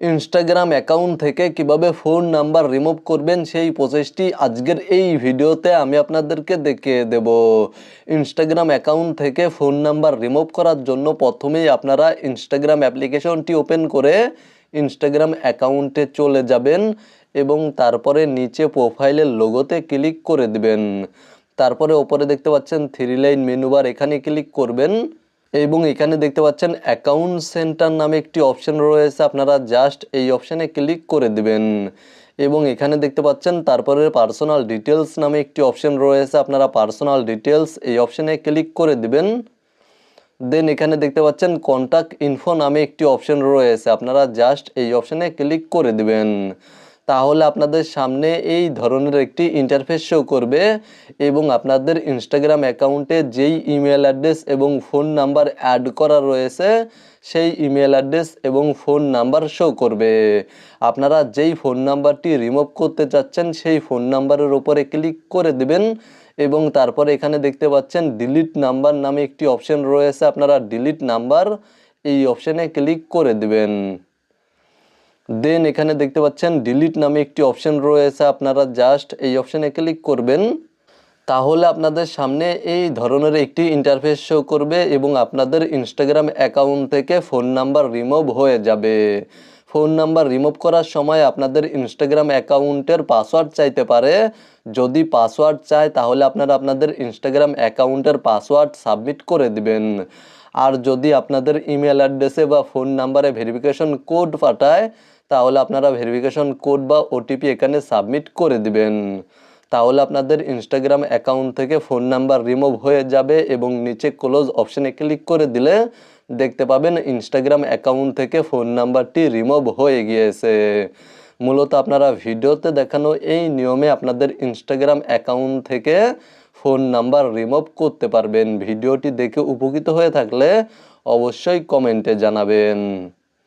Instagram account থেকে কিভাবে phone number remove করবেন সেই প্রসেসটি আজকের এই ভিডিওতে আমি আপনাদেরকে দেখিয়ে দেব। ইনস্টাগ্রাম অ্যাকাউন্ট থেকে ফোন নাম্বার রিমুভ করার জন্য প্রথমেই আপনারা ইনস্টাগ্রাম অ্যাপ্লিকেশনটি ওপেন করে ইনস্টাগ্রাম অ্যাকাউন্টে চলে যাবেন এবং তারপরে নিচে প্রোফাইলের লোগোতে ক্লিক করে দিবেন। তারপরে ওপরে দেখতে পাচ্ছেন 3 লাইন মেনু বার, এখানে ক্লিক করবেন এবং এখানে দেখতে পাচ্ছেন অ্যাকাউন্ট সেন্টার নামে একটি অপশন রয়েছে, আপনারা জাস্ট এই অপশানে ক্লিক করে দিবেন এবং এখানে দেখতে পাচ্ছেন তারপরে পার্সোনাল ডিটেলস নামে একটি অপশন রয়েছে, আপনারা পার্সোনাল ডিটেলস এই অপশানে ক্লিক করে দিবেন। দেন এখানে দেখতে পাচ্ছেন কন্ট্যাক্ট ইনফো নামে একটি অপশন রয়েছে, আপনারা জাস্ট এই অপশানে ক্লিক করে দিবেন। তাহলে আপনাদের সামনে এই ধরনের একটি ইন্টারফেস শো করবে এবং আপনাদের ইনস্টাগ্রাম অ্যাকাউন্টে যেই ইমেল অ্যাড্রেস এবং ফোন নাম্বার অ্যাড করা রয়েছে সেই ইমেল অ্যাড্রেস এবং ফোন নাম্বার শো করবে। আপনারা যেই ফোন নাম্বারটি রিমুভ করতে চাচ্ছেন সেই ফোন নাম্বারের উপরে ক্লিক করে দিবেন এবং তারপরে এখানে দেখতে পাচ্ছেন ডিলিট নাম্বার নামে একটি অপশন রয়েছে, আপনারা ডিলিট নাম্বার এই অপশানে ক্লিক করে দিবেন। দেন এখানে দেখতে পাচ্ছেন ডিলিট নামে একটি অপশন রয়েছে, আপনারা জাস্ট এই অপশানে ক্লিক করবেন। তাহলে আপনাদের সামনে এই ধরনের একটি ইন্টারফেস শো করবে এবং আপনাদের ইনস্টাগ্রাম অ্যাকাউন্ট থেকে ফোন নাম্বার রিমুভ হয়ে যাবে। ফোন নাম্বার রিমুভ করার সময় আপনাদের ইনস্টাগ্রাম অ্যাকাউন্টের পাসওয়ার্ড চাইতে পারে। যদি পাসওয়ার্ড চায় তাহলে আপনারা আপনাদের ইনস্টাগ্রাম অ্যাকাউন্টের পাসওয়ার্ড সাবমিট করে দিবেন। আর যদি আপনাদের ইমেল অ্যাড্রেসে বা ফোন নাম্বারে ভেরিফিকেশন কোড পাঠায় তাহলে আপনারা ভেরিফিকেশন কোড বা ওটিপি এখানে সাবমিট করে দিবেন। তাহলে আপনাদের ইনস্টাগ্রাম অ্যাকাউন্ট থেকে ফোন নাম্বার রিমুভ হয়ে যাবে এবং নিচে ক্লোজ অপশানে ক্লিক করে দিলে দেখতে পাবেন ইনস্টাগ্রাম অ্যাকাউন্ট থেকে ফোন নাম্বারটি রিমুভ হয়ে গিয়েছে। মূলত আপনারা ভিডিওতে দেখানো এই নিয়মে আপনাদের ইনস্টাগ্রাম অ্যাকাউন্ট থেকে ফোন নাম্বার রিমুভ করতে পারবেন। ভিডিওটি দেখে উপকৃত হয়ে থাকলে অবশ্যই কমেন্টে জানাবেন।